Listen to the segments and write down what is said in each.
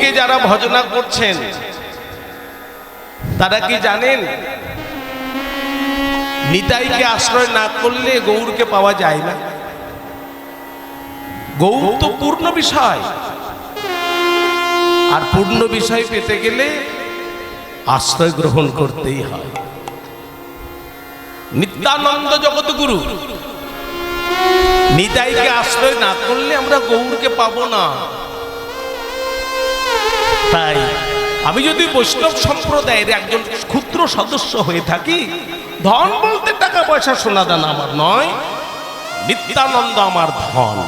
গৌরকে যারা ভজনা করছেন তারা কি জানেন নিতাইকে আশ্রয় না করলে গৌরকে পাওয়া যায় না? গৌর তো পূর্ণ বিষয়, আর পূর্ণ বিষয় পেতে গেলে আশ্রয় গ্রহণ করতেই হয়। নিত্যানন্দ জগৎগুরু নিতাইকে আশ্রয় না করলে আমরা গৌরকে পাবো না। তাই আমি যদি বৈষ্ণব সম্প্রদায়ের একজন ক্ষুদ্র সদস্য হয়ে থাকি, ধন বলতে টাকা পয়সা সোনা দানা আমার নয়, নিত্যানন্দ আমার ধন,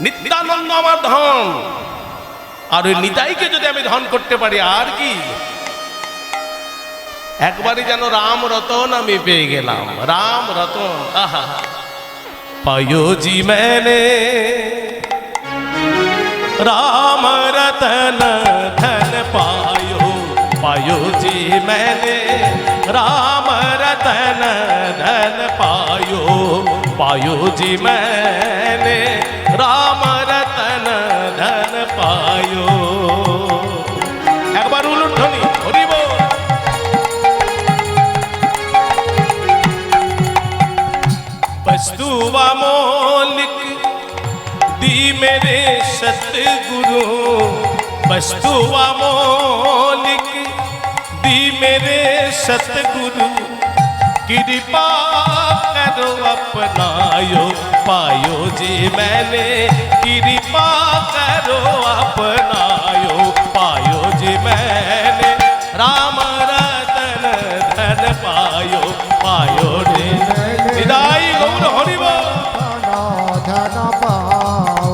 নিত্যানন্দ আমার ধন। আর ওই নিতাইকে যদি আমি ধন করতে পারি আর কি, একবারই যেন রাম রতন আমি পেয়ে গেলাম। রাম রতন আহা পায়ো জি मैंने राम रतन धन पायो, पायो जी मैंने राम रतन धन पायो, पायो जी मैंने राम रतन धन पायो। एक बार उलूध्वनि हरि बोल। वस्तु अमोलिक दी मेरे सतगुरु, वस्तु अमोलिक दी मेरे सतगुरु, कृपा करो अपनायो, पायो जी मैंने कृपा करो अपनायो, पायो जी मैंने राम रतन धन पायो, पायो रे निदाई गौर हरि बोल। धन पाओ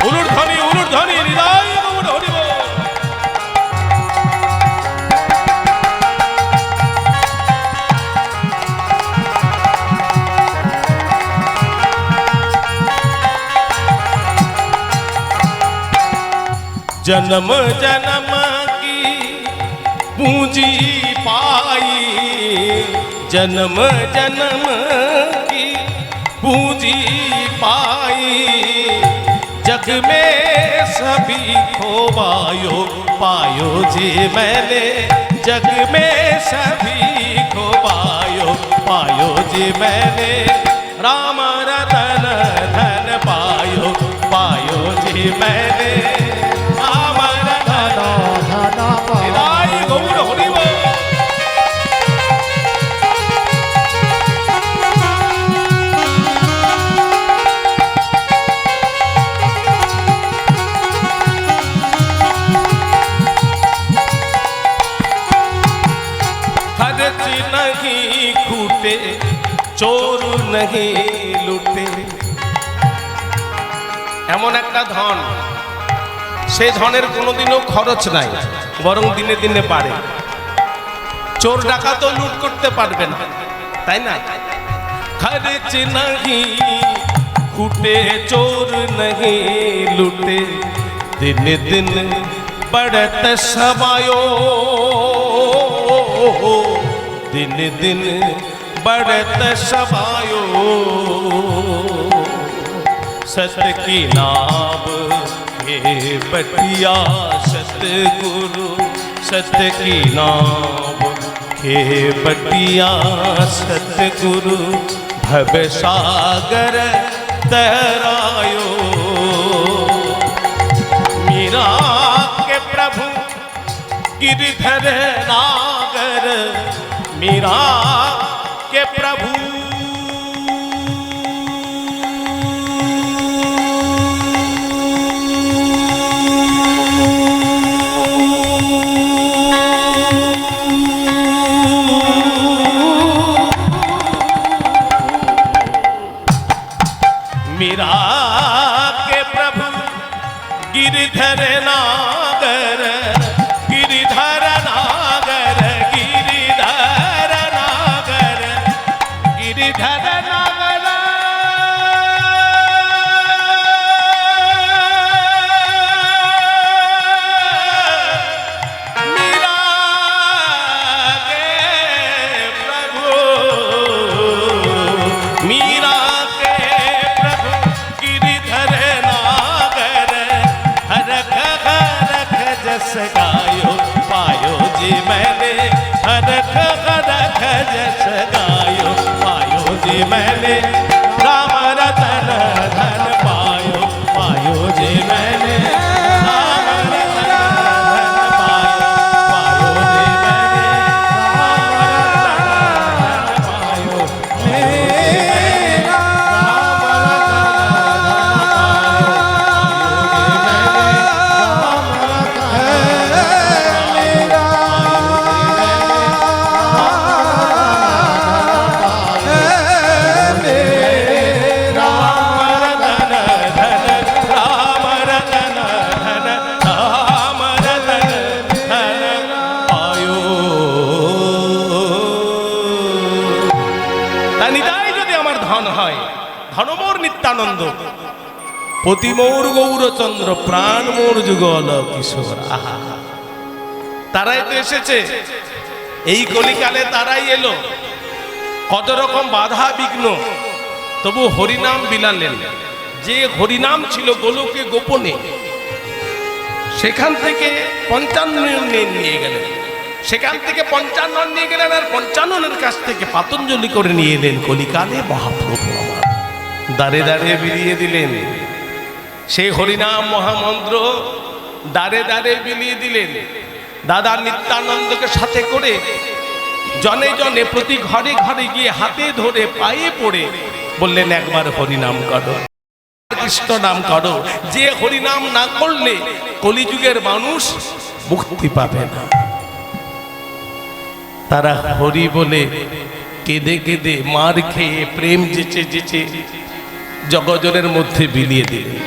उलूध्वनि निदाई गौर हरि बोल। जन्म जन्म की पूंजी पाई, जन्म जन्म की पूंजी पाई, जग में सभी खोवायो, पायो जी मैंने जग में सभी खोवायो, पायो जी मैंने राम रतन धन पायो, पायो जी मैंने राम रतन धन निदाई गौर हरि बोल। खर्च नहीं खूटे, चोर नहीं लुटे, এমন একটা ধন, সেই ধনের কোনোদিনও খরচ নাই, বরং দিনে দিনে বাড়ে। চোর ডাকাত লুট করতে পারবে না, তাই না? খরচ नहीं खूटे, चोर नहीं लुटे, दिन दिन बढ़त समायो, दिन दिन बढ़त समायो, सत की नाम हे बटिया सतगुरु, सत की नाम हे बटिया सतगुरु, भव सागर तरायो, मीरा के प्रभु गिरधर नागर, मीरा के प्रभु मीरा के प्रभु गिरधर नागर, गिरधर नागर, गिरधर नागर, गिरधर नागर, मीरा के प्रभु जस गायो पायो जे मैंने राम रतन धन पायो पायो जे मैंने राम रतन धन पायो पायो जे मैंने राम रतन धन पायो ধনমোর নিত্যানন্দ পতি মোর গৌরচন্দ্র প্রাণ মোর যুগল কিশোর আহা তারাই তো এসেছে এই কলিকালে তারাই এলো কত রকম বাধা বিঘ্ন তবু হরিনাম বিলালেন যে হরিনাম ছিল গোলকে গোপনে সেখান থেকে 55 নিয়ে গেলেন সেখান থেকে 55 নিয়ে গেলেন আর 55 কাছ থেকে পাতঞ্জলি করে নিয়ে এলেন কলিকালে মহাপ্রভু আমার দাঁড়ে দাঁড়িয়ে বিলিয়ে দিলেন সেই হরিনাম মহামন্ত্র দাঁড়ে দাঁড়িয়ে বিলিয়ে দিলেন দাদা নিত্যানন্দকে সাথে করে জনে জনে প্রতি ঘরে ঘরে গিয়ে হাতে ধরে পায়ে পড়ে বললেন একবার হরিনাম করো কৃষ্ণ নাম করো যে হরিনাম না করলে কলিযুগের মানুষ মুক্তি পাবে না তারা হরি বলে কেঁদে কেঁদে মার খেয়ে প্রেম যেচে যেচে জগজনের মধ্যে বিলিয়ে দিলেন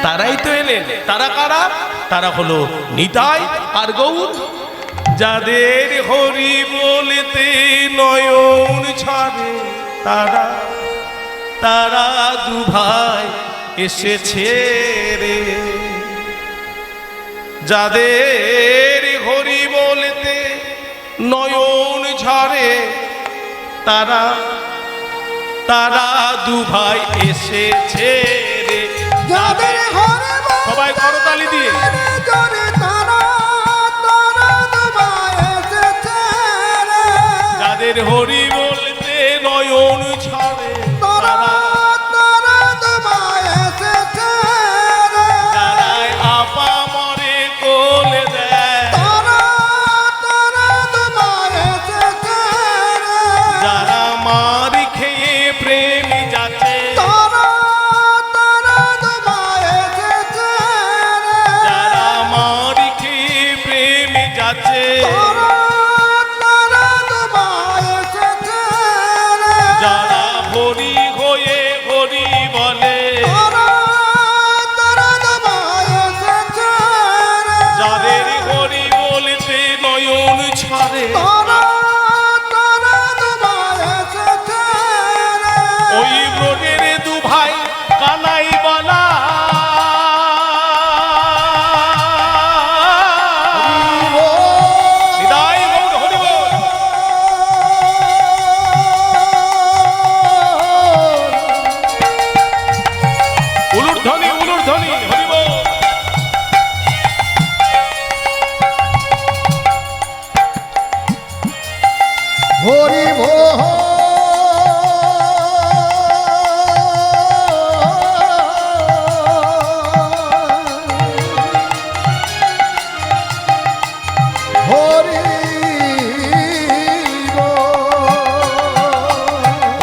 তারাই তো এলেন তারা কারা তারা হলো নিতাই আর গৌর যাদের হরি বলতে নয়ন ছাড়ে তারা তারা দু ভাই এসেছে রে যাদের হরি বলতে নয়ন ঝরে তারা তারা দু ভাই এসেছে রে যাদের হরি সবাই করতালি দিয়ে যাদের হরি বলতে নয়ন ছাড়ে তারা যারাই আপা মরে কোলে দেয় যারা মার খেয়ে প্রেম যাচ্ছে যারা মার খেয়ে প্রেম যাচ্ছে যারা হরি হয়ে হরি বলে যাদের হরি বলতে নয়ন ছাড়ে ওই ব্রজের দু ভাই কানাই বলা হৃদয় গৌর হরি বল। উলুর ধ্বনি হরি বল। হরি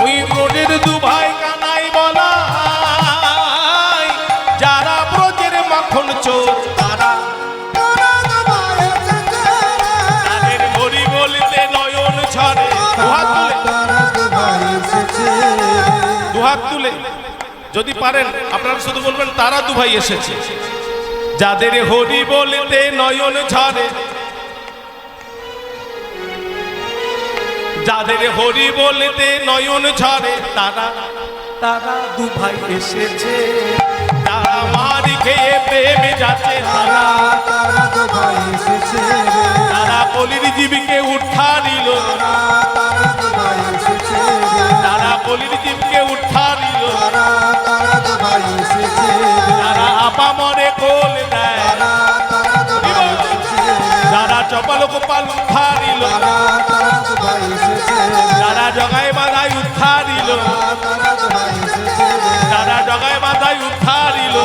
ওই ব্রজের দু ভাই কানাই বলা যারা ব্রজের মাখন চোর তারা তাদের হরি বলতে নয়ন ঝরে দুহাত তুলে যদি পারেন আপনারা শুধু বলবেন তারা দু ভাই এসেছে যাদের হরি বলতে নয়ন ঝরে যাদের হরি বলতে নয়ন ঝরে তারা তারা দু ভাই এসেছে তারা মার খেয়ে প্রেমে যাচ্ছে তারা কলির জীবকে উঠা দিল তারা কলির জীবকে উঠা দিল তারা আপা মরে কোল দেয় যারা চপল গোপাল উঠা দিল রে তারা জগায় বাধায় উদ্ধারিল, তারা তোমায় এসেছে রে তারা জগায় বাধায় উদ্ধারিল।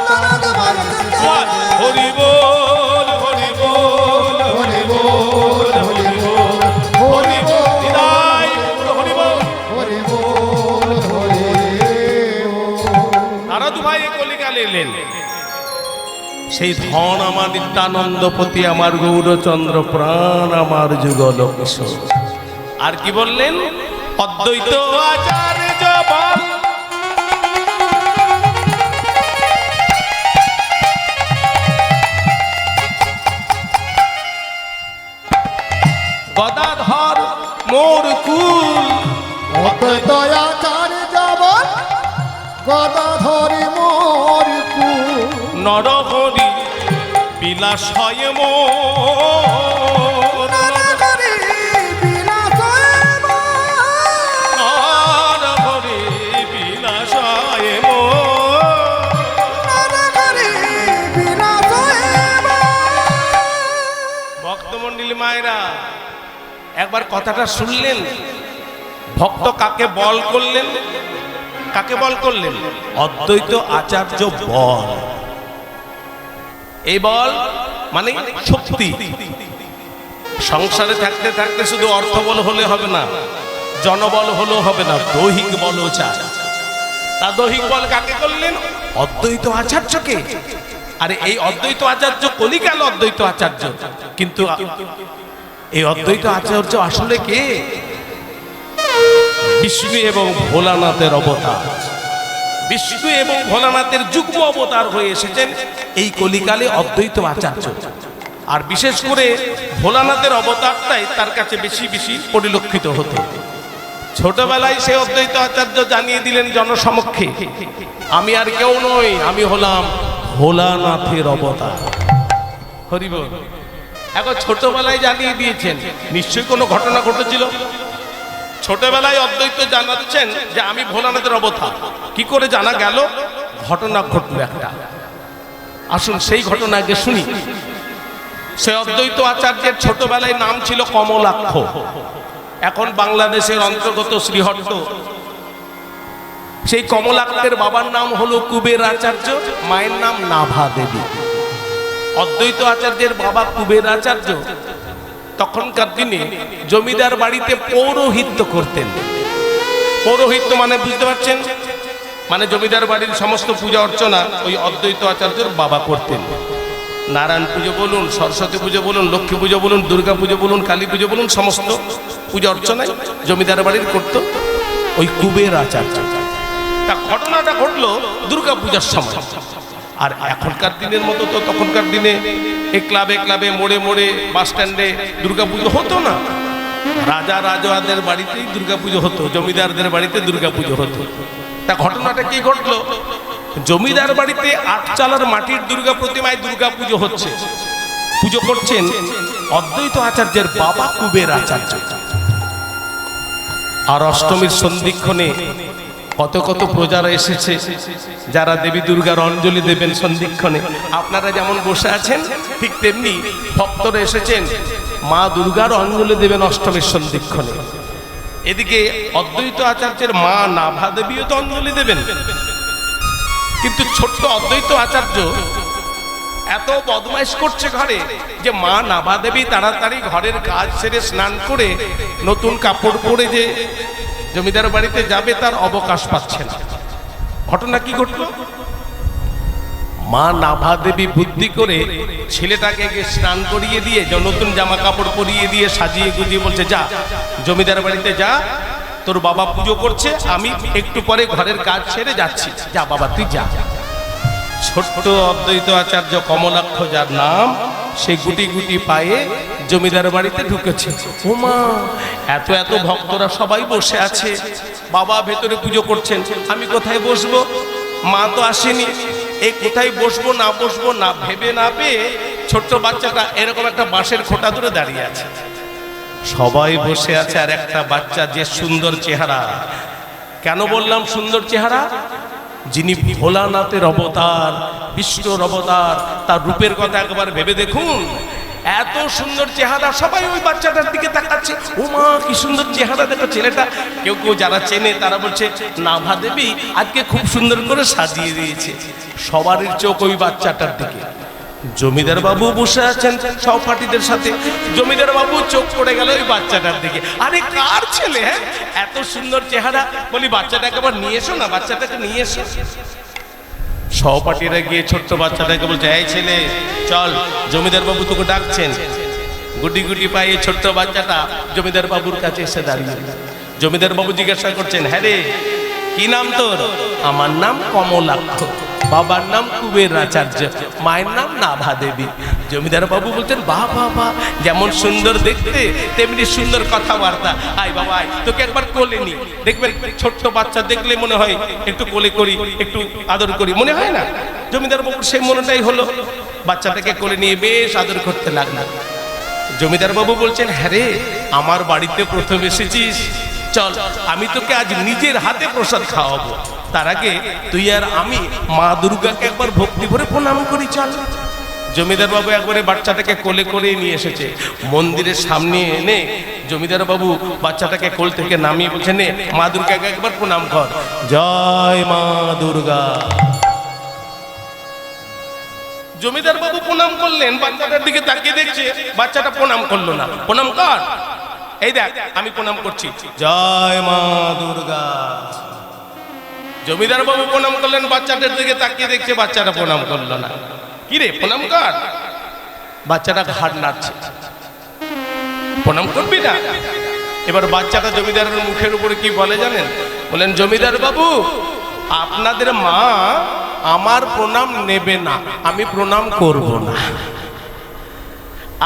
তারা তোমায় এসেছে হরি বল, হরি বল, হরি বল হরি বল হরি বল, হৃদয় হরি বল। হরি বল হরি তারা দু ভাই কলিকালে এলেন। সেই ধন আমার নিত্যানন্দপতি, আমার গৌরচন্দ্র, প্রাণ আমার যুগল কিশোর। আর কি বললেন? অদ্বৈত আচার্য বল, গদাধর মোর কুল, অদ্বৈত আচার্য বল গদাধরি মোর কুল নরহরি বিলাসয় মোর, নরহরি বিলাসয় মোর, নরহরি বিলাসয় মোর। নরহরি বিলাসয় মোর। ভক্তমন্ডলী মায়েরা, একবার কথাটা শুনলেন? ভক্ত কাকে বল করলেন? কাকে বল করলেন? অদ্বৈত আচার্য বল। এই বল মানে শক্তি। সংসারে থাকতে থাকতে শুধু অর্থবল হলে হবে না, জনবল হলেও হবে না, দৈহিক বলও চায়। তা দৈহিক বল কাকে করলেন? অদ্বৈত আচার্যকে। আরে এই অদ্বৈত আচার্য কলিকাল অদ্বৈত আচার্য, কিন্তু এই অদ্বৈত আচার্য আসলে কে? বিষ্ণু এবং ভোলানাথের অবতার। বিষ্ণু এবং ভোলানাথের যুগ্ম অবতার হয়ে এসেছেন এই কলিকালে অদ্বৈত আচার্য। আর বিশেষ করে ভোলানাথের অবতারটাই তার কাছে বেশি বেশি পরিলক্ষিত হতো। ছোটবেলায় সে অদ্বৈত আচার্য জানিয়ে দিলেন জনসমক্ষে, আমি আর কেউ নই, আমি হলাম ভোলানাথের অবতার। হরি বল। এখন ছোটবেলায় জানিয়ে দিয়েছেন, নিশ্চয়ই কোনো ঘটনা ঘটেছিল। ছোটবেলায় অদ্বৈত জানাচ্ছেন যে আমি ভোলানাথের অবতার। কি করে জানা গেল? ঘটনা ঘটল একটা। আসুন সেই ঘটনা আগে শুনি। সে অদ্বৈত আচার্যের ছোটবেলায় নাম ছিল কমলাক্ষ। এখন বাংলাদেশের অন্তর্গত শ্রীহট্ট। সেই কমলাক্ষের বাবার নাম হলো কুবের আচার্য, মায়ের নাম নাভা দেবী। অদ্বৈত আচার্যের বাবা কুবের আচার্য তখনকার দিনে জমিদার বাড়িতে পৌরোহিত্য করতেন। পৌরোহিত্য মানে বুঝতে পারছেন? মানে জমিদার বাড়ির সমস্ত পূজা অর্চনা ওই অদ্বৈত আচার্যের বাবা করতেন। নারায়ণ পুজো বলুন, সরস্বতী পুজো বলুন, লক্ষ্মী পুজো বলুন, দুর্গা পুজো বলুন, কালী পুজো বলুন, সমস্ত পূজা অর্চনায় জমিদার বাড়ির করতো ওই কুবের আচার্য। তা ঘটনাটা ঘটলো দুর্গা পূজার সময়। আর এখনকার দিনের মতো তো তখনকার দিনে ক্লাবে ক্লাবে, মোড়ে মোড়ে, বাস স্ট্যান্ডে দুর্গা পুজো হতো না। রাজা রাজওয়াদের বাড়িতেই দুর্গা পুজো হতো, জমিদারদের বাড়িতে দুর্গা পুজো হতো। তা ঘটনাটা কি ঘটলো? জমিদার বাড়িতে 8 চালার মাটির দুর্গা প্রতিমায় দুর্গা পুজো হচ্ছে। পুজো করছেন অদ্বৈত আচার্যের বাবা কুবের আচার্য। আর অষ্টমীর সন্ধিক্ষণে কত কত প্রজারা এসেছে, যারা দেবী দুর্গার অঞ্জলি দেবেন সন্ধিক্ষণে। আপনারা যেমন বসে আছেন ঠিক তেমনি ভক্তরা এসেছেন মা দুর্গার অঞ্জলি দেবেন অষ্টমীর সন্ধিক্ষণে। এদিকে অদ্বৈত আচার্যের মা নাভা দেবীও তো অঞ্জলি দেবেন। কিন্তু ছোট্ট অদ্বৈত আচার্য এত বদমাইশ করছে ঘরে যে মা নাভা দেবী তাড়াতাড়ি ঘরের কাজ সেরে স্নান করে নতুন কাপড় পরে যে জমিদার বাড়িতে যাবে তার অবকাশ পাচ্ছে না। ঘটনা কি ঘটলো? মা নাভা দেবী বুদ্ধি করে ছেলেটাকে স্নান করিয়ে দিয়ে নতুন জামা কাপড় পরিয়ে দিয়ে সাজিয়ে গুজিয়ে বলছে, যা জমিদার বাড়িতে যা, তোর বাবা পুজো করছে, আমি একটু পরে ঘরের কাজ ছেড়ে যাচ্ছি, যা বাবা তুই যা। ছোট্ট অদ্বৈত আচার্য কমলাক্ষ যার নাম, সে গুটি গুটি পায়ে জমিদার বাড়িতে ঢুকেছে। ও মা, এত এত ভক্তরা সবাই বসে আছে, বাবা ভেতরে পুজো করছেন, আমি কোথায় বসবো? মা তো আসেনি, এই কোথায় বসবো না ভেবে না পেয়ে ছোট্ট বাচ্চাটা এরকম একটা বাঁশের খোঁটা ধরে দাঁড়িয়ে আছে। সবাই বসে আছে, আর একটা বাচ্চা যে সুন্দর চেহারা। কেন বললাম সুন্দর চেহারা? যিনি ভোলানাথের অবতার, বিষ্ণুর অবতার, তার রূপের কথা একবার ভেবে দেখুন। এত সুন্দর চেহারা, সবাই ওই বাচ্চাটার দিকে তাকাচ্ছে। ও মা, কি সুন্দর চেহারা দেখো ছেলেটা। কেউ কেউ যারা চেনে তারা বলছে নাভা দেবী আজকে খুব সুন্দর করে সাজিয়ে দিয়েছে। সবারই চোখ ওই বাচ্চাটার দিকে। জমিদার বাবু বসে আছেন সহপাঠীদের সাথে। জমিদার বাবু চোখ পড়ে গেল ওই বাচ্চাটার দিকে। আরে কার ছেলে? হ্যাঁ, এত সুন্দর চেহারা। বলি বাচ্চাটাকে আবার নিয়ে এসো না, বাচ্চাটাকে নিয়ে এসো। সহপাঠীরা গিয়ে ছোট্ট বাচ্চাটাকে বলছে, এই ছেলে চল, জমিদার বাবু তোকে ডাকছেন। গুটি গুটি পায়ে ছোট্ট বাচ্চাটা জমিদার বাবুর কাছে এসে দাঁড়িয়ে। জমিদার বাবু জিজ্ঞাসা করছেন, হ্যাঁ রে, কি নাম তোর? আমার নাম কমলাক্ষ, বাবার নাম কুবের আচার্য, মায়ের নাম নাভা দেবী। জমিদার বাবু বলছেন, বাহ বাহ বাহ, যেমন সুন্দর দেখতে তেমনি সুন্দর কথাবার্তা। আয় বাবা আয়, তোকে একবার কোলে নি। দেখবেন ছোট্ট বাচ্চা দেখলে মনে হয় একটু কোলে করি, একটু আদর করি, মনে হয় না? জমিদার বাবুর সেই মনটাই হলো। বাচ্চাটাকে কোলে নিয়ে বেশ আদর করতে লাগলো। জমিদার বাবু বলছেন, হ্যাঁ রে, আমার বাড়িতে প্রথম এসেছিস, চল আমি তোকে আজ নিজের হাতে প্রসাদ খাওয়াবো। তার আগে তুই আর আমি মা দুর্গাকে একবার ভক্তি ভরে প্রণাম করি, চল। জমিদার বাবু একবারে বাচ্চাটাকে কোলে করে নিয়ে এসেছে। মন্দিরের সামনে এনে জমিদার বাবু বাচ্চাটাকে কোল থেকে নামিয়ে বলছে, নে মা দুর্গাকে একবার প্রণাম কর। জয় মা দুর্গা। জমিদার বাবু প্রণাম করলেন, বাচ্চাটার দিকে তাকিয়ে দেখছে বাচ্চাটা প্রণাম করলো না। প্রণাম কর। এই দেখ আমি প্রণাম করছি, জয় মা দুর্গা। জমিদার বাবু প্রণাম করলেন, বাচ্চাটার দিকে তাকিয়ে দেখছে বাচ্চাটা প্রণাম করলো না। কি রে, প্রণাম কর। বাচ্চাটা ঘাড় নাড়ছে, প্রণাম করবি না? এবার বাচ্চাটা জমিদারের মুখের উপরে কি বলে জানেন? বলেন, জমিদার বাবু আপনাদের মা আমার প্রণাম নেবে না, আমি প্রণাম করব না।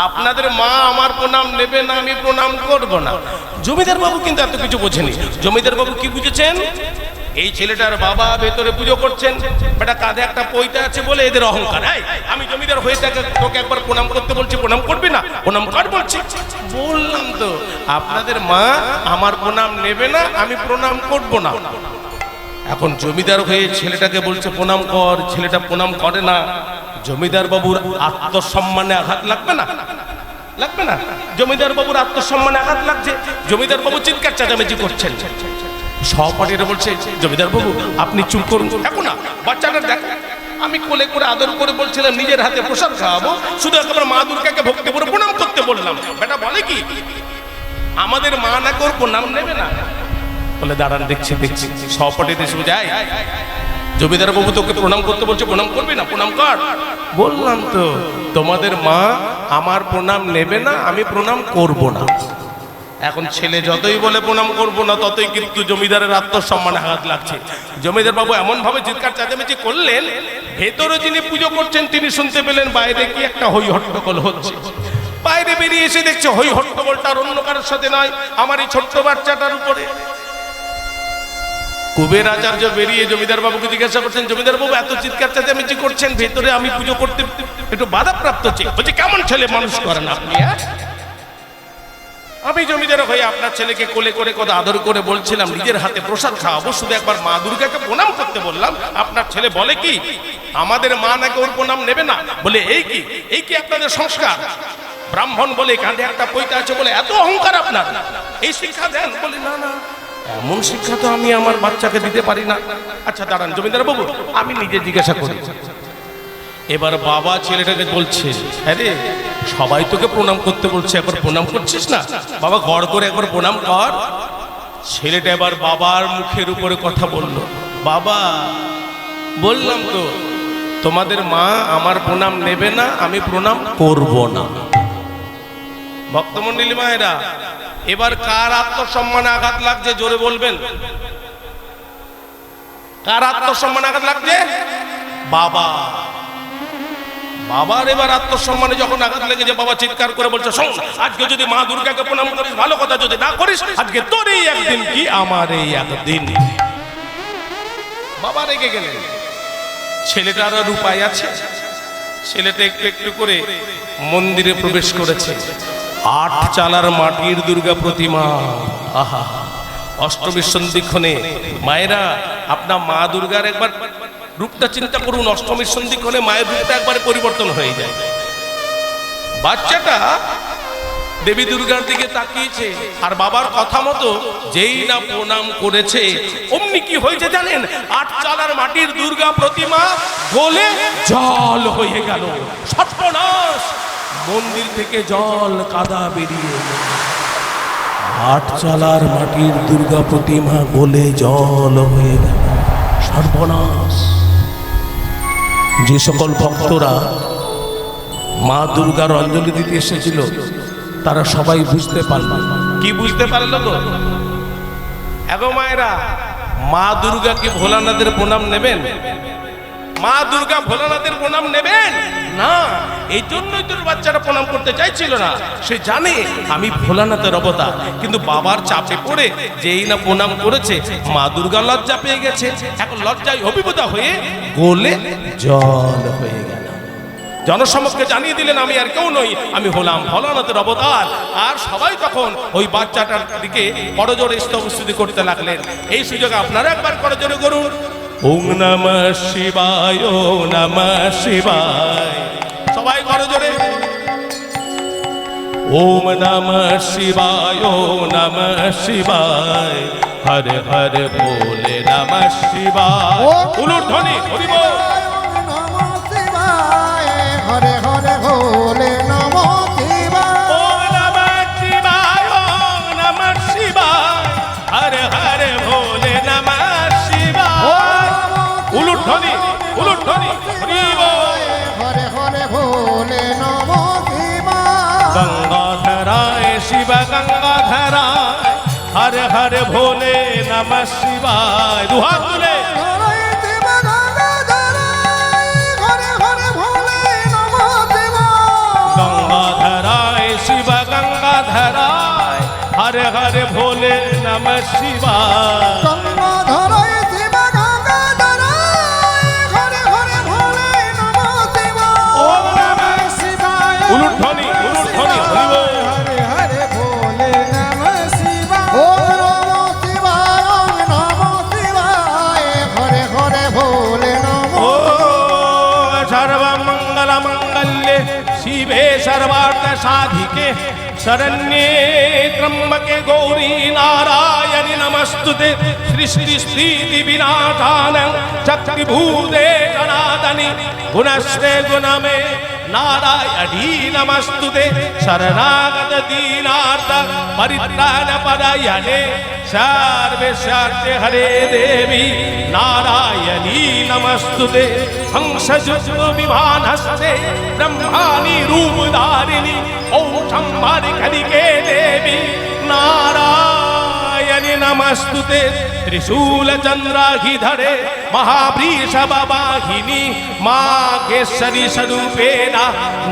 আপনাদের মা আমার প্রণাম নেবে না, আমি প্রণাম করব না। জমিদার বাবু কিন্তু এত কিছু বোঝেনি। জমিদার বাবু কি বুঝেছেন? এই ছেলেটার বাবা ভেতরে পুজো করছেন, বেটা কাঁধে একটা পয়তা আছে বলে এদের অহংকার। আমি জমিদার হয়ে তোকে একবার প্রণাম করতে বলছি, প্রণাম করবি না? প্রণাম কর বলছি। বললাম তো আপনাদের মা আমার প্রণাম নেবে না, আমি প্রণাম করব না। এখন জমিদার হয়ে ছেলেটাকে বলছে প্রণাম কর, ছেলেটা প্রণাম করে না। জমিদার বাবুর আত্মসম্মানে আঘাত লাগবে না? লাগবে না? জমিদার বাবুর আত্মসম্মানে আঘাত লাগছে। জমিদার বাবু চিৎকার চেঁচামেচি করছেন। সহপাঠীরা বলছে, জমিদার বাবু আপনি চুপ করুন। দেখো না বাচ্চাটা, দেখ আমি কোলে করে আদর করে বলছিলাম নিজের হাতে প্রসাদ খাওয়াবো, শুধু একেবারে মা দুর্গাকে ভক্তি করে প্রণাম করতে বললাম। বেটা বলে কি আমাদের মা না করে প্রণাম নেবে না? বলে দাঁড়ান দেখছি দেখছি। সহপাঠীদের এসে যায়, জমিদার বাবু তোকে প্রণাম করতে বলছে, প্রণাম করবি না? প্রণাম কর। বললাম তো তোমাদের মা আমার প্রণাম নেবে না, আমি প্রণাম করব না। এখন ছেলে যতই বলে প্রণাম করব না, ততই কিন্তু জমিদারের আত্মসম্মানে আঘাত লাগছে। জমিদার বাবু এমন ভাবে চিৎকার চেঁচামেচি করলেন, ভেতরে যিনি পুজো করছেন তিনি শুনতে পেলেন বাইরে কি একটা হই হট্টগোল হচ্ছে। বাইরে বেরিয়ে এসে দেখছে হই হট্টগোলটা আর অন্য কারোর সাথে নয়, আমার এই ছোট্ট বাচ্চাটার উপরে। কুবের আচার্য বেরিয়ে জমিদার বাবুকে জিজ্ঞাসা করছেন, জমিদার বাবু এত চিৎকার চেঁচামেচি করছেন, ভেতরে আমি পুজো করতে একটু বাধাপ্রাপ্ত হচ্ছে। বলছে কেমন ছেলে মানুষ করেন আপনি? আমি জমিদার হয়ে আপনার ছেলেকে কোলে করে কত আদর করে বলছিলাম নিজের হাতে প্রসাদ খাওয়াবো, শুধু একবার মা দুর্গাকে প্রণাম করতে বললাম। আপনার ছেলে বলে কি আমাদের মা নাকি ওর প্রণাম নেবে না। বলে এই কি আপনাদের সংস্কার? ব্রাহ্মণ বলে কাঁধে একটা পয়তা আছে বলে এত অহংকার আপনার, এই শিক্ষা দেন? বলে না না, এমন শিক্ষা তো আমি আমার বাচ্চাকে দিতে পারি না। আচ্ছা দাঁড়ান জমিদার বাবু, আমি নিজে জিজ্ঞাসা করি। এবার বাবা ছেলেটাকে বলছে, হ্যাঁ রে সবাই তোকে প্রণাম করতে বলছে, একবার প্রণাম করছিস না? বাবা গড় করে একবার প্রণাম কর। ছেলেটা এবার বাবার মুখের উপরে কথা বলল, বাবা বললাম তো তোমাদের মা আমার প্রণাম নেবে না, আমি প্রণাম করব না। ভক্তমণ্ডলী মায়েরা, এবার কার আত্মসম্মানে আঘাত লাগছে জোরে বলবেন? কার আত্মসম্মানে আঘাত লাগছে? বাবা। বাবার এবার আত্মসম্মানে যখন আঘাত লেগেছে, বাবা চিৎকার করে বলছে, শোন আজকে যদি মা দুর্গাকে প্রণাম করিস ভালো কথা, যদি না করিস আজকে তোর এই একদিন কি আমার এই একদিন। বাবা রেগে গেলেন। ছেলেটার আর উপায় আছে? ছেলেটা একটু একটু করে মন্দিরে প্রবেশ করেছে। 8 চালার মাটির দুর্গা প্রতিমা, আহা অষ্টমীর সন্ধিক্ষণে মায়েরা আপনার মা দুর্গার একবার রূপটা চিন্তা করুন। অষ্টমীর সন্ধিক্ষণে মায়ের রূপটা একবারে পরিবর্তন হয়ে যায়। বাচ্চাটা দেবী দুর্গার দিকে তাকিয়েছে আর বাবার কথা মতো যেই না প্রণাম করেছে অমনি কি হয়েছে জানেন? 8 চালার মাটির দুর্গা প্রতিমা গলে জল হয়ে গেল। সর্বনাশ! মন্দির থেকে জল কাদা বেরিয়ে এলো। 8 চালার মাটির দুর্গা প্রতিমা গলে জল হয়ে গেল। সর্বনাশ! যে সকল ভক্তরা মা দুর্গার অঞ্জলি দিতে এসেছিল তারা সবাই বুঝতে পারল। কি বুঝতে পারল গো? এগো মায়েরা, মা দুর্গা কি ভোলানাথের প্রণাম নেবেন? মা দুর্গা ভোলানাথের প্রণাম নেবেন না। এই জন্যই তোর বাচ্চারা প্রণাম করতে চাইছিল না। সে জানে আমি ভোলানাথের অবতার, কিন্তু বাবার চাপে পড়ে যেই না প্রণাম করেছে মা দুর্গা লজ্জা পেয়ে গেছে। এখন লজ্জায় অভিভূতা হয়ে গলে জল হয়ে গেল। জনসমক্ষে জানিয়ে দিলেন আমি আর কেউ নই, আমি হলাম ভোলানাথের অবতার। আর সবাই তখন ওই বাচ্চাটার দিকে করজোড়ে স্তবস্তুতি করতে লাগলেন। এই সুযোগে আপনারা একবার করজোড়ে করুন, ওম নমঃ শিবায়, ওম নমঃ শিবায়। সবাই করজোড়ে, ওম নমঃ শিবায়, ওম নমঃ শিবায়, হরে হরে ভোলে নমঃ শিবায়। উলুধ্বনি হরি বল। হরে হরে ভোলে নমঃ শিবায়। ওম নমঃ শিবায়, ওম নমঃ শিবায়, হরে হরে ভোলে নমঃ শিবায়। উলুধ্বনি উলুধ্বনি হরি বল। হরে হরে ভোলে নমঃ শিবায়। গঙ্গাধরায় শিব গঙ্গাধরায়, হরে হরে ভোলে নমঃ শিবায়। দুহাত তুলে গঙ্গাধরায় শিব গঙ্গাধরায়, হরে হরে ভোলে নমঃ শিবায়। গঙ্গাধরায় শিব গঙ্গাধরায়, হরে হরে ভোলে নমঃ শিবায়। ওম নমঃ শিবায়। উলুধ্বনি উলুধ্বনি হরি বল। হরে হরে ভোলে নমঃ শিবায়। ওম নমঃ শিবায়, ওম নমঃ শিবায়, হরে হরে ভোলে নমঃ। ও সর্বমঙ্গল মঙ্গল্যে শিবে সর্বার্থ সাধিকে শরণ্যে ত্র্যম্বকে গৌরী নারায়ণি নমস্তুতে। সৃষ্টি স্থিতি বিনাশানং শক্তিভূতে সনাতনি গুণশ্রে গুণমে নারায়ণী নমস্তুতে। শরণাগত দীনার্থ পরিত্রাণ পরায়ণে सर्वेशार्थे हरे देवी नारायणी नमस्तुते। हंसजुष्टो विमानस्ते ब्रह्माणि रूपधारिणि औषंभारि कलिके देवी नारायणी नमस्तुते। त्रिशूल चंद्राहिधरे महावृषभवाहिनी माहेश्वरी स्वरूपेण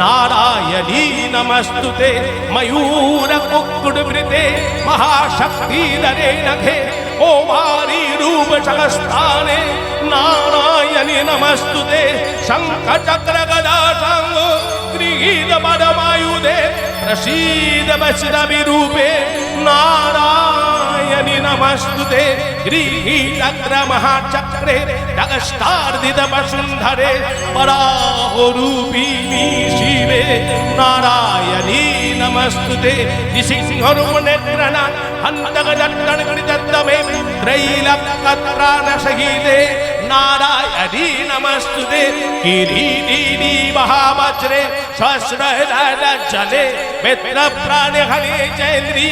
नारायणी नमस्तुते। मयूर कुक्कुटवृते महाशक्तिधरे नखे ओमारी रूप सहस्राणे नारायणी नमस्तुते। शंख चक्र गदा सांगो गृहीत परमायुधे प्रसीद वैष्णवी रूपे नारायणी नमस्तुते। गृहीतग्र महाचक्रे जगस्तार्दित वसुंधरे वराहरूपिणी शिवे नारायणी नमस्तुते। सिंहरुमनेत्रना हन्तगजट्टणगणितमे त्रैलक्यत्राणसहिते नारायणी नमस्तुते। किरीटिनी महावज्रे सहस्रजले मित्रप्राणे हरे चैन्द्री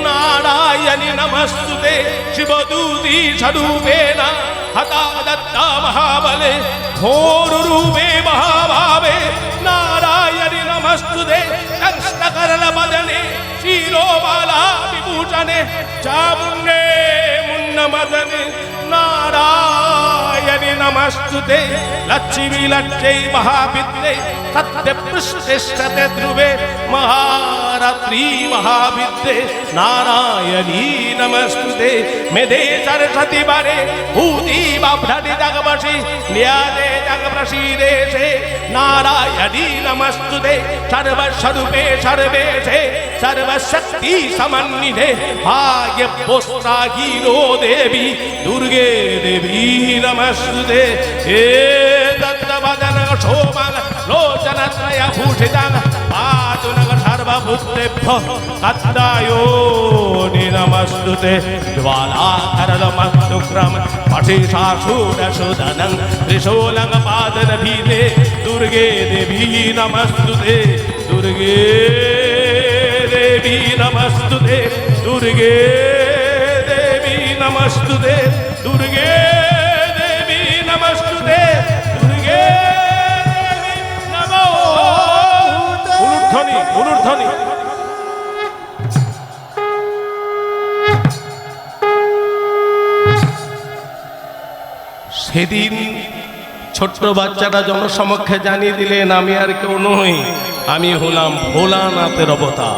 नारायणी नमस्तुते। शिवदूती स्वरूपेण हता दत्ता महाबले घोररूपे महाभावे नारायणी नमस्तुते। कंष्टकर्णवदने शिरोबाला विभूषणे चामुण्डे मुन्नमदने नारायणी नमस्तुते। लक्ष्मी लक्ष्मी महाविद्ये सत्यपृष्ठे ध्रुवे महारात्रि महाविद्ये नारायणी नमस्तुते। मेधे सरस्वती वरे भूति बाभ्रति जगवशी न्यादे जगप्रसीदेशे नारायणी नमस्तुते। सर्वस्वरूपे सर्वेशे सर्वशक्ति समन्विते भाग्य पोष्टाहीरो देवी दुर्गे देवी नमस्तुते। हे दत्तवदन शोभन लोचन লগ্নয়া ভূষিতাং পাতুনং সর্বভূতেভ্য তদ্দায়ো নমস্তুতে জ্বালাকরলমস্তুক্রম পঠিশাসুরসুদনং ত্রিশূলং পাদনভীতে দুর্গে দেবী নমস্তুতে দুর্গে দেবী নমস্তুতে দুর্গে দেবী নমস্তুতে দুর্গে দেবী নমস্তুতে দুর্গে দেবী নমো উলুধ্বনি উলুধ্বনি। সেদিন ছোট্ট বাচ্চাটা জনসমক্ষে জানিয়ে দিলেন আমি আর কেউ নই, আমি হলাম ভোলানাথের অবতার।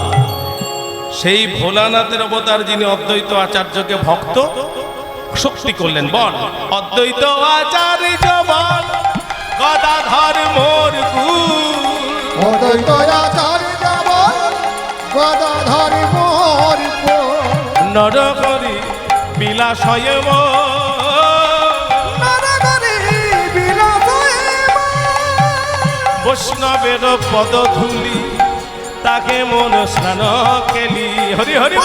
সেই ভোলানাথের অবতার যিনি অদ্বৈত আচার্যকে ভক্ত শক্তি করলেন। বল অদ্বৈত আচার্য বল গদাধর মোর কুল। অদ্বৈত আচার্য বল গদাধর মোর কুল। নর করি বিলাসয় বৈষ্ণবের পদধূলি তাকে মন স্নান কেলি। হরি হরি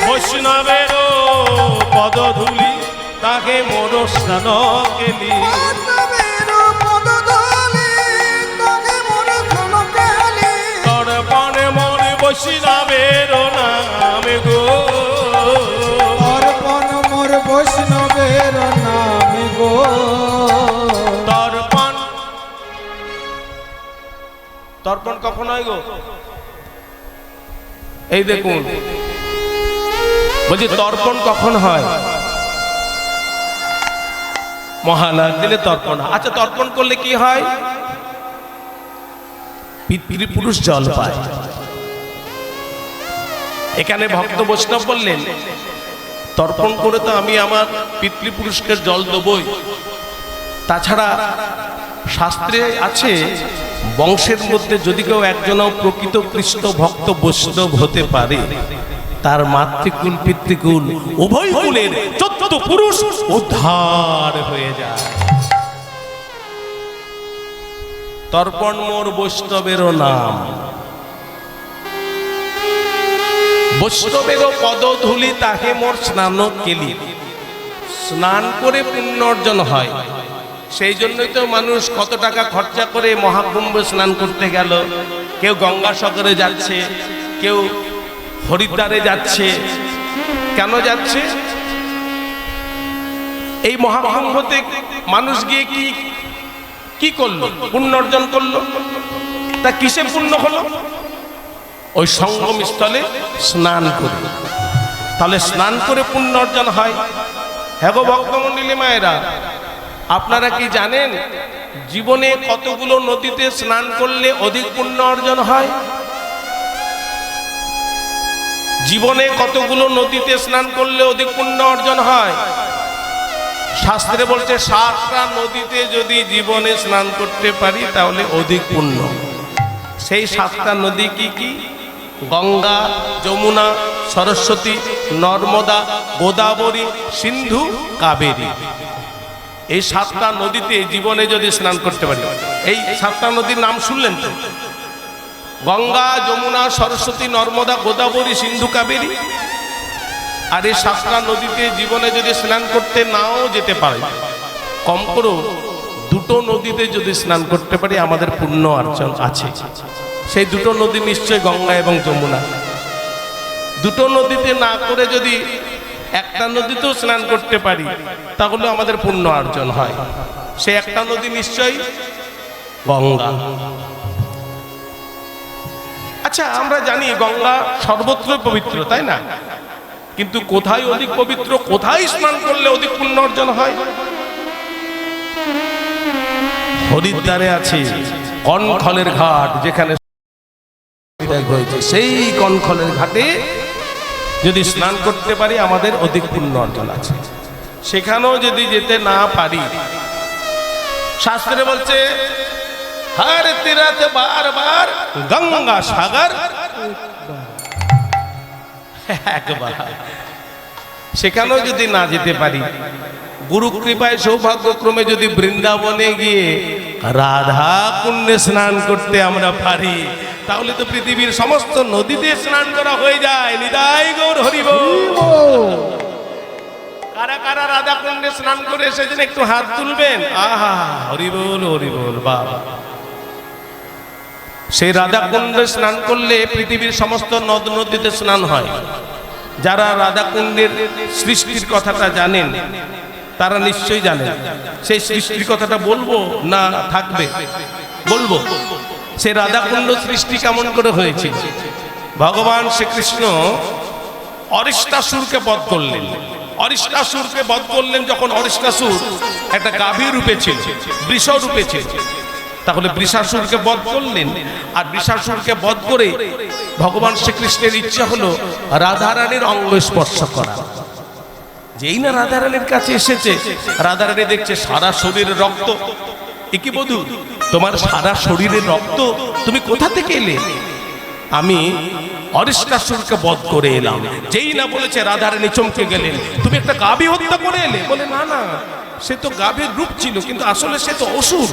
বৈষ্ণবের পদধূলি তাকে মন স্নান কেলি। তর্পণে মন বৈষ্ণবের নামে গো। তর্পণ মোর বৈষ্ণবের নামে গো। তর্পণ তর্পণ কখন হয় গো? এই দেখুন বলছি তর্পণ কখন হয়? মহালয়া দিলে তর্পণ। আচ্ছা তর্পণ করলে কি হয়? পিতৃপুরুষ জল পায়। এখানে ভক্ত বৈষ্ণব বললেন তর্পণ করে তো আমি আমার পিতৃপুরুষকে জল দেবই, তাছাড়া শাস্ত্রে আছে বংশের মধ্যে যদি কেউ একজনও প্রকৃত কৃষ্ণ ভক্ত বৈষ্ণব হতে পারে তার মাতৃকুল পিতৃকুল উভয় কুলের 14 পুরুষ উদ্ধার হয়ে যায়। তর্পণ মোর বৈষ্ণবেরও নাম। বৈষ্ণবেরও পদধূলি তাহে মোর স্নান কেলি। স্নান করে পুণ্য অর্জন হয়। সেই জন্যই তো মানুষ কত টাকা খরচা করে মহাকুম্ভে স্নান করতে গেল। কেউ গঙ্গাসাগরে যাচ্ছে, কেউ হরিদ্বারে যাচ্ছে। কেন যাচ্ছে? এই মহাকুম্ভতে মানুষ গিয়ে কি করলো? পুণ্য অর্জন করলো। তা কিসে পুণ্য হলো? ওই সঙ্গম স্থলে স্নান করে। তাহলে স্নান করে পুণ্য অর্জন হয়। হ্যাঁ গো ভক্তমণ্ডলী মায়েরা, আপনারা কি জানেন জীবনে কতগুলো নদীতে স্নান করলে অধিক পুণ্য অর্জন হয়? জীবনে কতগুলো নদীতে স্নান করলে অধিক পুণ্য অর্জন হয়? শাস্ত্রে বলছে 7টা নদীতে যদি জীবনে স্নান করতে পারি তাহলে অধিক পুণ্য। সেই 7টা নদী কি কি? গঙ্গা, যমুনা, সরস্বতী, নর্মদা, গোদাবরী, সিন্ধু, কাবেরী। এই 7টা নদীতে জীবনে যদি স্নান করতে পারি, এই 7টা নদীর নাম শুনলেন তো? গঙ্গা, যমুনা, সরস্বতী, নর্মদা, গোদাবরী, সিন্ধু, কাবেরী। আর এই 7টা নদীতে জীবনে যদি স্নান করতে নাও যেতে পারে, কম করে 2টো নদীতে যদি স্নান করতে পারি আমাদের পুণ্য অর্জন আছে। সেই 2টো নদী নিশ্চয় গঙ্গা এবং যমুনা। 2টো নদীতে না করে যদি একটা নদীতেও স্নান করতে পারি তাহলে আমাদের পুণ্য অর্জন হয়। সে একটা নদী নিশ্চয়ই গঙ্গা। আচ্ছা আমরা জানি গঙ্গা সর্বত্র পবিত্র, তাই না? কিন্তু কোথায় অধিক পবিত্র, কোথায় স্নান করলে অধিক পুণ্য অর্জন হয়? হরিদ্বারে আছে কনখলের ঘাট, যেখানে সেই কনখলের ঘাটে যদি স্নান করতে পারি আমাদের অধিক পুণ্য অর্জন আছে। সেখানেও যদি যেতে না পারি, শাস্ত্রে বলছে হর তীরথ বার বার গঙ্গা সাগর একবার। সেখানেও যদি না যেতে পারি, গুরু কৃপায় সৌভাগ্যক্রমে যদি বৃন্দাবনে গিয়ে রাধা কুণ্ডে স্নান করতে আমরা পারি, তাহলে তো পৃথিবীর সমস্ত নদীতে স্নান করা হয়ে যায়। নিতাই গৌর হরি বল। কারা কারা রাধা কুণ্ডে স্নান করে এসেছেন একটু হাত তুলবেন। আহা, হরি বল হরি বল। বাবা, সেই রাধা কুণ্ডে স্নান করলে পৃথিবীর সমস্ত নদ নদীতে স্নান হয়। যারা রাধা কুণ্ডের সৃষ্টির কথাটা জানেন তারা নিশ্চয়ই জানেন। সেই সৃষ্টির কথাটা বলবো না থাকবে? বলবো। সে রাধা কুণ্ড সৃষ্টি কেমন করে হয়েছে? ভগবান শ্রীকৃষ্ণ অরিষ্টাসুরকে বধ করলেন। অরিষ্টাসুরকে বধ করলেন যখন অরিষ্টাসুর একটা গাভীর রূপে ছিল, বৃষ রূপে ছিল, তাহলে বৃষাসুরকে বধ করলেন। আর বৃষাসুরকে বধ করে ভগবান শ্রীকৃষ্ণের ইচ্ছা হলো রাধারানীর অঙ্গ স্পর্শ করা। যেই না রাধারানীর কাছে এসেছে, রাধারানী দেখছে সারা শরীরের রক্ত। এ কি বধূ, তোমার সারা শরীরের রক্ত, তুমি কোথা থেকে এলে? আমি অরিষ্টাসুরকে বধ করে এলাম। যেই না বলেছে, রাধারানী চমকে গেলেন, তুমি একটা গাভী হত্যা করে এলে? বলে না না, সে তো গাভীর রূপ ছিল, কিন্তু আসলে সে তো অসুর।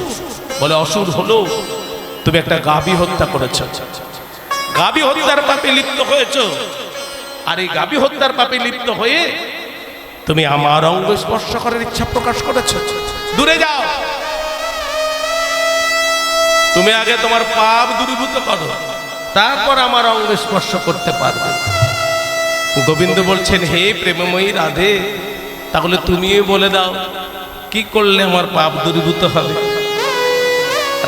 বলে অসুর হলো, তুমি একটা গাভী হত্যা করেছ, গাভী হত্যার পাপে লিপ্ত হয়েছ। আর এই গাভী হত্যার পাপে লিপ্ত হয়ে তুমি আমার অঙ্গ স্পর্শ করার ইচ্ছা প্রকাশ করেছ। দূরে যাও, তুমি আগে তোমার পাপ দূরীভূত করো, তারপর আমার অঙ্গ স্পর্শ করতে পারবে। গোবিন্দ বলছেন, হে প্রেমময়ী রাধে, তাহলে তুমিও বলে দাও কি করলে আমার পাপ দূরীভূত হবে?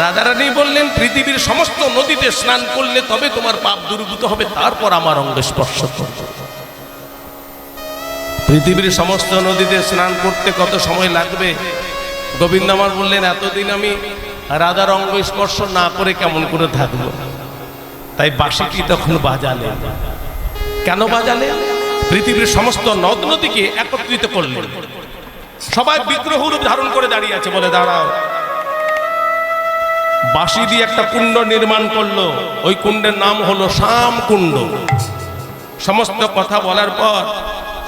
রাধারানী বললেন, পৃথিবীর সমস্ত নদীতে স্নান করলে তবে তোমার পাপ দূরীভূত হবে, তারপর আমার অঙ্গ স্পর্শ করবে। পৃথিবীর সমস্ত নদীতে স্নান করতে কত সময় লাগবে? গোবিন্দ আমার বললেন, এতদিন আমি রাধার অঙ্গ স্পর্শ না করে কেমন করে থাকবো? তাই বাঁশিটি তখন বাজালেন। কেন বাজালেন? পৃথিবীর সমস্ত নদ নদীকে একত্রিত করলেন। সবাই বিগ্রহ রূপ ধারণ করে দাঁড়িয়ে আছে। বলে দাঁড়াও। বাঁশি দিয়ে একটা কুণ্ড নির্মাণ করলো। ওই কুণ্ডের নাম হলো শ্যাম কুণ্ড। সমস্ত কথা বলার পর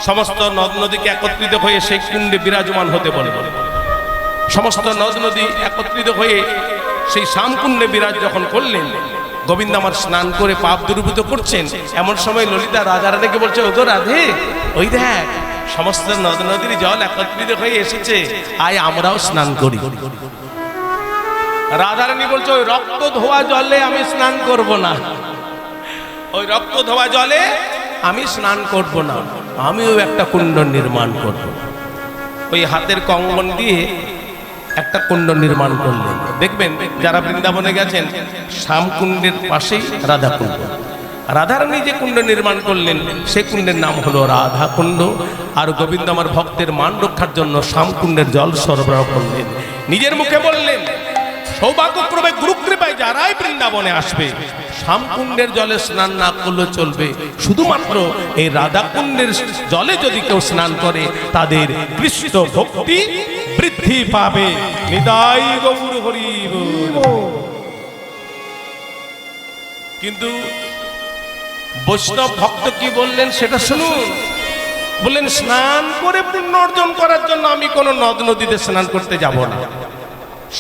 সমস্ত নদ নদীকে একত্রিত হয়ে সেই কুণ্ডে বিরাজমান হতে বলে। সমস্ত নদ নদী একত্রিত হয়ে সেই শ্যামকুণ্ডে বিরাজ যখন করলেন, গোবিন্দ আমার স্নান করে পাপ দূরীভূত করছেন। এমন সময় ললিতা রাধারানীকে বলছে, ওগো রাধে, ওই দেখ সমস্ত নদ নদীর জল একত্রিত হয়ে এসেছে, আয় আমরাও স্নান করি। রাধারানী বলছে, ওই রক্ত ধোয়া জলে আমি স্নান করব না, ওই রক্ত ধোয়া জলে আমি স্নান করব না, আমিও একটা কুণ্ড নির্মাণ করব। ওই হাতের কঙ্গন দিয়ে একটা কুণ্ড নির্মাণ করলেন। দেখবেন যারা বৃন্দাবনে গেছেন, শ্যামকুণ্ডের পাশেই রাধা কুণ্ড। রাধারানী যে কুণ্ড নির্মাণ করলেন সেই কুণ্ডের নাম হলো রাধা কুণ্ড। আর গোবিন্দ আমার ভক্তের মান রক্ষার জন্য শ্যামকুণ্ডের জল সরবরাহ করলেন। নিজের মুখে বললেন, সৌভাগ্যক্রমে গুরুকৃপায় যারাই বৃন্দাবনে আসবে, শ্যামকুণ্ডের জলে স্নান না করলে চলবে, শুধুমাত্র এই রাধা কুণ্ডের জলে যদি কেউ স্নান করে তাদের কৃষ্ণ ভক্তি বৃদ্ধি পাবে। নিতাই গৌর হরি বল। কিন্তু বৈষ্ণব ভক্ত কি বললেন সেটা শুনুন। বললেন, স্নান করে পুণ্য অর্জন করার জন্য আমি কোনো নদ নদীতে স্নান করতে যাব না,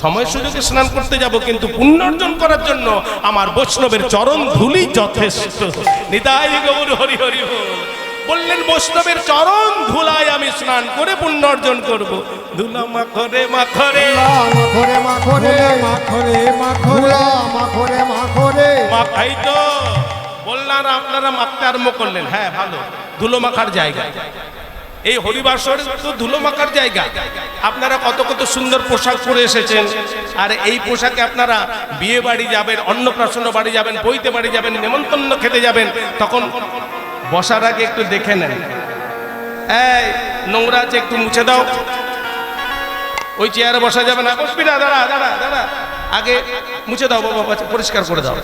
সময় সুযোগে স্নান করতে যাব, কিন্তু পুণ্য অর্জন করার জন্য আমার বৈষ্ণবের চরণ ধুলি যথেষ্ট। নিতাই গৌর হরি হরি বল। বললেন, বৈষ্ণবের চরণ ধুলায় আমি স্নান করে পুণ্য অর্জন করব। ধুলা মাখরে মাখরে মাখরে মাখরে মাখরে মাখরে মাখরে মাখরে মাখাই তো বললাম, আপনারা মাখতে আরম্ভ করলেন। হ্যাঁ, ভালো, ধুলো মাখার জায়গা। এই হরিবাসর তো ধুলো মাখার জায়গা। আপনারা কত কত সুন্দর পোশাক পরে এসেছেন, আর এই পোশাকে আপনারা বিয়ে বাড়ি যাবেন, অন্নপ্রাশন বাড়ি যাবেন, বইতে বাড়ি যাবেন, নেমন্তন্ন খেতে যাবেন, তখন বসার আগে একটু দেখে নেন, এই নোংরা আছে একটু মুছে দাও, ওই চেয়ারে বসা যাবে না, বসবি না, দাঁড়া দাঁড়া দাঁড়া, আগে মুছে দাও বাবা, পরিষ্কার করে দাও।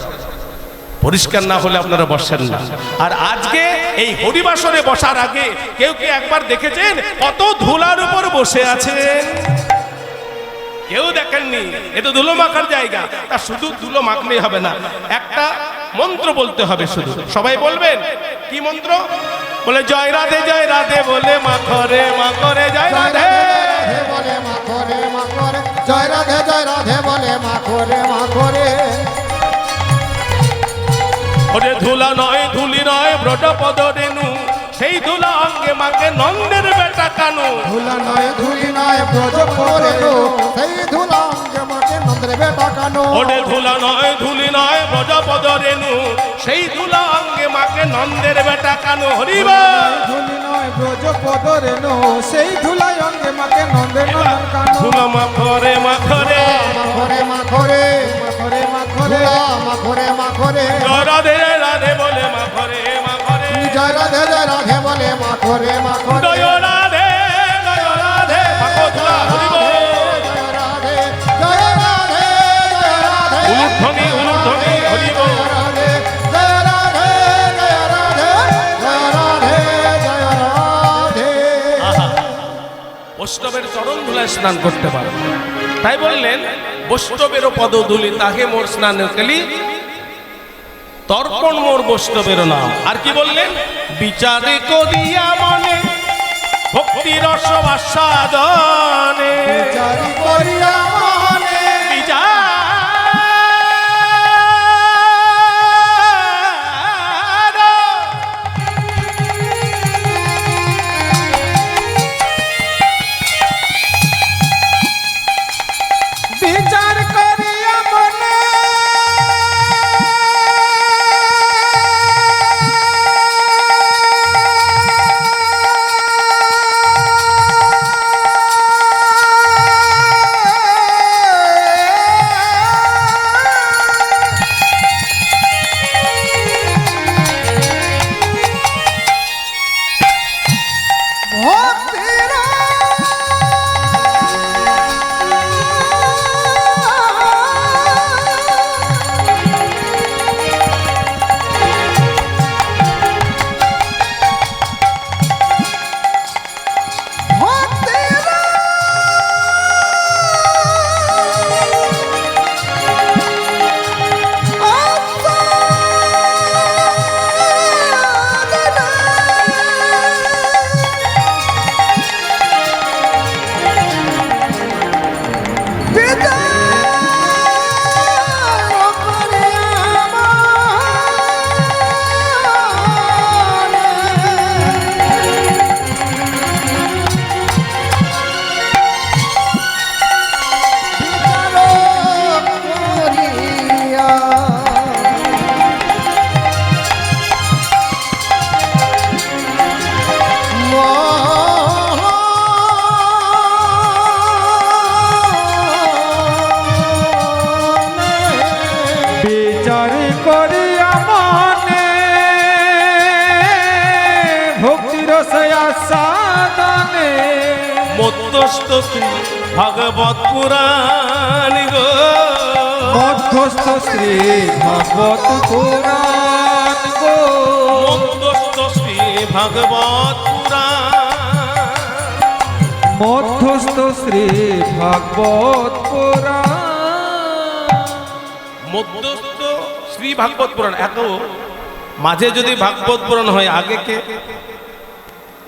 পরিষ্কার না হলে আপনারা বসেন না। আর আজকে এই হরিবাসরে বসার আগে কেউ কি একবার দেখেছেন কত ধুলার উপর বসে আছেন? কেউ দেখেননি। এ তো ধুলো মাখার জায়গা। তা শুধু ধুলো মাখলেই হবে না, একটা মন্ত্র বলতে হবে শুধু। সবাই বলবেন, কি মন্ত্র? বলে জয় রাধে বলে মাখরে জয় রাধে। বলে মাখরে জয় রাধে বলে মাখরে ওরে ধুলা নয় ধুলি নয় ব্রজপদ রেণু, সেই ধুলা অঙ্গে মাকে নন্দের বেটা কানু। ধুলা নয় ধুলি নয় ব্রজপদ রেণু, সেই ধুলা অঙ্গে মাকে নন্দের বেটা কানু। ওরে ধুলা নয় ধুলি নয় ব্রজপদ রেণু, সেই ধুলা অঙ্গে মাকে নন্দের বেটা কানু। হরিব ধুলি নয় ব্রজপদ রেণু, সেই ধুলা অঙ্গে মাকে নন্দের নন্দন কানু। ধুলা মাখরে মাখরে মাখরে জয় রাধে বলে মাখরে জয় রাধে বলে মাখরে জয় রাধে মাখো ধুলা হরিব। উলুধ্বনি হরিব। বৈষ্ণবের চরণ ধুলায় স্নান করতে পারে, তাই বললেন বৈষ্ণবের পদ ধুলি তাহে মোর স্নান কেলি, তর্পণ মোর বৈষ্ণবের নাম। আর কি বললেন? বিচারে করিয়া মনে ভক্তি রস আস্বাদনে, বিচারি করিয়া মনে বিচার করিয়া মনে মধ্যস্থ শ্রী ভাগবত পুরাণ গো, মধ্যস্থ শ্রী ভাগবত পুরাণ গো, মধ্যস্থ শ্রী ভাগবত পুরাণ, মধ্যস্থ শ্রী ভাগবত পুরাণ, মধ্যস্থ শ্রী ভাগবত পুরাণ। এত মাঝে যদি ভাগবত পুরাণ হয়, আগে কে?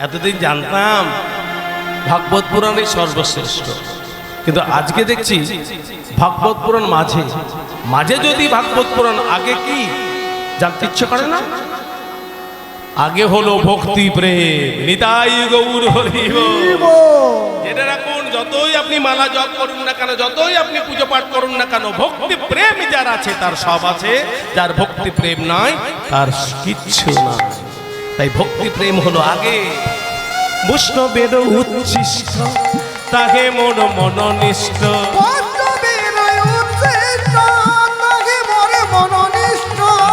এতদিন জানতাম ভাগবত পুরাণই সর্বশ্রেষ্ঠ, কিন্তু আজকে দেখছি ভাগবত পুরাণ মাঝে মাঝে যদি ভাগবত পুরাণ, আগে কি জানতে ইচ্ছে করে না? আগে হলো ভক্তি প্রেম, নিতাই গৌর হরি বল। জেনে রাখুন, যতই আপনি মালা জপ করুন না কেন, যতই আপনি পুজো পাঠ করুন না কেন, ভক্তি প্রেম যার আছে তার সব আছে, যার ভক্তি প্রেম নাই তার কিচ্ছু না। তাই ভক্তি প্রেম হলো আগে। বৈষ্ণবের উচ্ছিষ্ট তাহে মোর মননিষ্ঠ,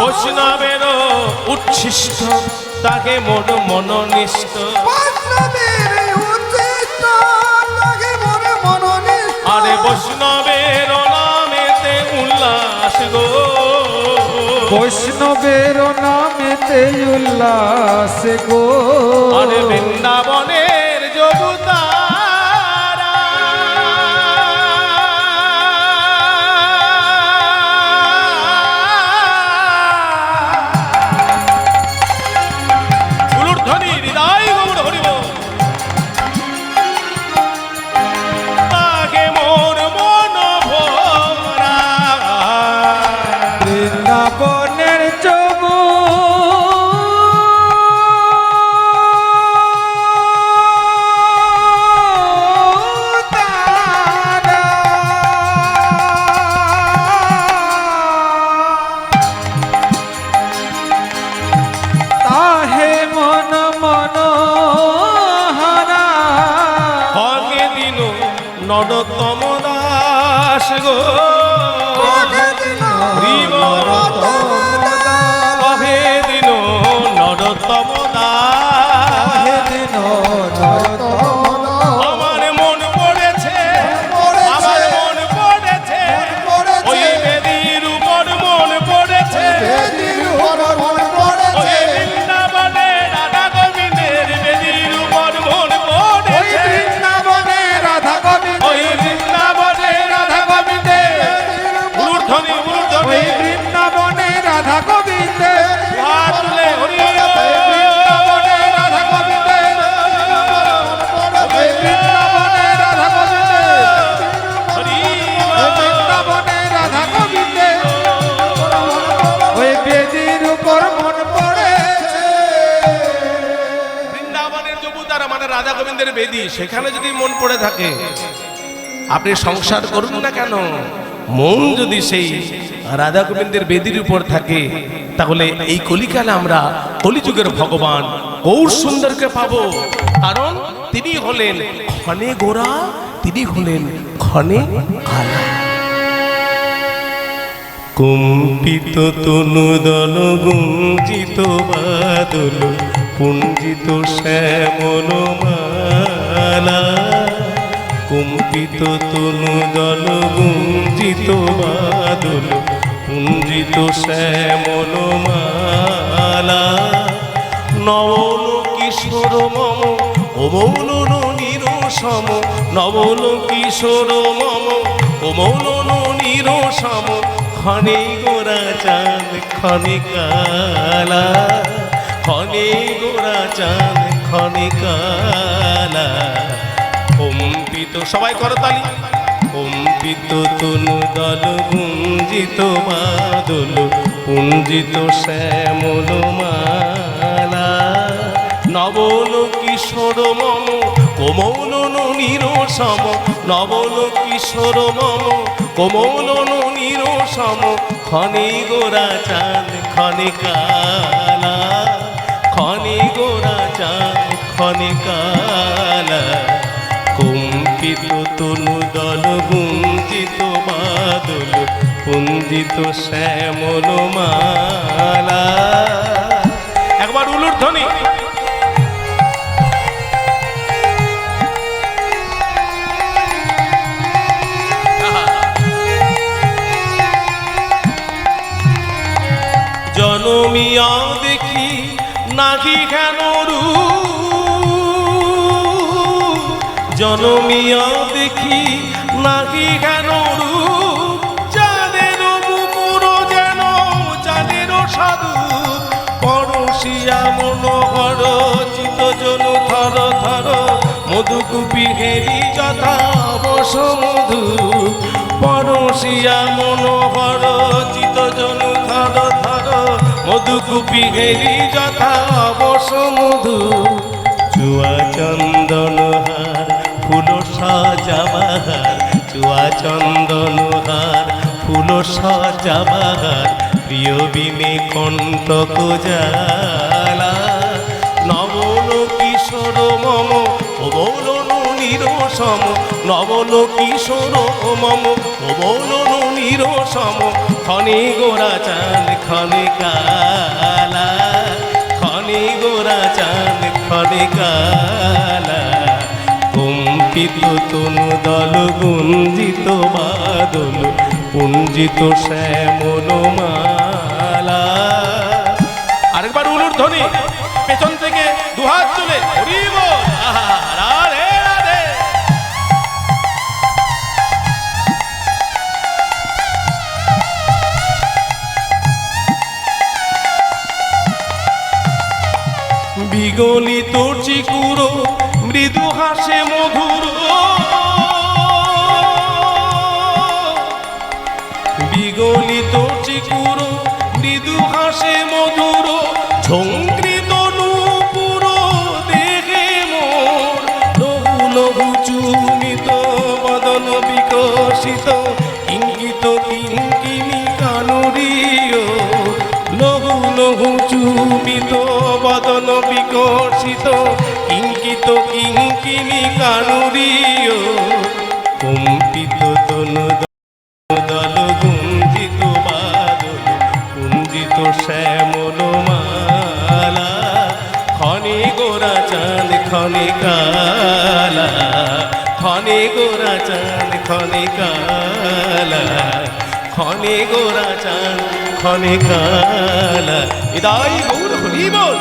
বৈষ্ণবের উচ্ছিষ্ট তাহে মোর মননিষ্ঠ, আরে বৈষ্ণবের নামেতে উল্লাস গো, বৈষ্ণবের নামেতে উল্লাস গো, আরে বৃন্দাবনের জবুতারা, ধ্বনি হৃদয় গৌর হরিব তাকে মোর মন ভরা বৃন্দাবনের চবু তাহে মন মন হারা অগে দিন নরতম দাস গো কহে দিন নরতম দাস আমার মন পড়েছে আমার মন পড়েছে ওই বেদির উপর মন পড়েছে ওই বৃন্দাবনে রাধা গোবিন্দের বেদির উপর মন পড়েছে ওই বৃন্দাবনে রাধা গোবিন্দের ঊর্ধ্বনি ঊর্ধ্বনি বৃন্দাবনে রাধা গোবিন্দে হাত তুলে হরি বৃন্দাবনে রাধা গোবিন্দে বৃন্দাবনে রাধা গোবিন্দে হরি বৃন্দাবনে রাধা গোবিন্দে ওই বেদির উপর মন পড়েছে বৃন্দাবনের জবুতারা মানে রাধা গোবিন্দের বেদি সেখানে যদি মন পড়ে থাকে আপনি সংসার করুন না কেন মন যদি সেই রাধা গোবিন্দের বেদির উপর থাকে তাহলে এই কলিকালে আমরা কলিযুগের ভগবান গৌর সুন্দরকে পাবো কারণ তিনি হলেন ক্ষণে গোরা তিনি হলেন ক্ষণে কালা কুম্পিত তনুদল গুঞ্জিত বাদল পুঞ্জিত শ্যামল মালা কুম্পিত তনুদল গুঞ্জিত বাদল পুঞ্জিত শ্যামল মালা নবল কিশোর মম অমৌল নিরসম নবল কিশোর মম অমৌল নিরসম ক্ষণে গোরা চাঁদ ক্ষণে কালা ক্ষণে গোরা চাঁদ ক্ষণে কালা কম্পিত সবাই করতালি কম্পিত তনু দল গুঞ্জিত বাদল পুঞ্জিত শ্যামল মালা নবল কিশোর মম কোমল নিরসম নবল কিশোর মম কোমল নিরসম ক্ষণে গোরা চাঁদ ক্ষণে কালা ক্ষণে গোরা চাঁদ ক্ষণে কালা কম্পিত তনু দল গুঞ্জিত বাদল পুঞ্জিত শ্যামল মালা একবার উলুর ধ্বনি জনমিয়া দেখি নাকি কেন জনমিয়া দেখি নাকি কেন রূপ চাঁদের মুকুর যেন চাঁদের সাধু পরশিয়া মনোহর চিত জনু থর থর মধুকুপি হেরি যথা বস মধু পরশিয়া মনোহর চিত জনু থর থর মধুকুপি হেরি যথা বস মধু চুয়া চন্দন হার ফুল সাজাবাহার চুয়া চন্দন হার ফুল সাজাবাহার প্রিয় বিনে কণ্টক জালা নবল কিশোর মম অবল নিরসম নবল কিশোর মম অবল নিরসম ক্ষণে গোরা চাঁদ ক্ষণে কালা ক্ষণে গোরা চাঁদ ক্ষণে কালা কম্পিত তনু দল গুঞ্জিত বাদল পুঞ্জিত শ্যামল মালা আরেকবার উলুর ধ্বনি পেছন থেকে দুহাত তুলে হরি বল রাধে রাধে বিগলিত চিকুর মৃদু হাসে মধুর, বিগলিত চিকুর মৃদু হাসে মধুর, ঝঙ্কৃত নূপুর দেহে মোর, লঘু লঘু চুমিত বদন বিকশিত, ইঙ্গিত কিঙ্কিনি কানুরীয়, লঘু লঘু চুমিত বদন বিকশিত, ইঙ্গিত কিঙ্কিনি কানুরীয়, কম্পিত তনু দল গুঞ্জিত বাদল, কুঞ্জিত শ্যামল মালা, ক্ষণে গোরা চাঁদ ক্ষণে কালা, ক্ষণে গোরা চাঁদ ক্ষণে কালা, ক্ষণে গোরা চাঁদ ক্ষণে কালা। হৃদয় গৌর হরি বল।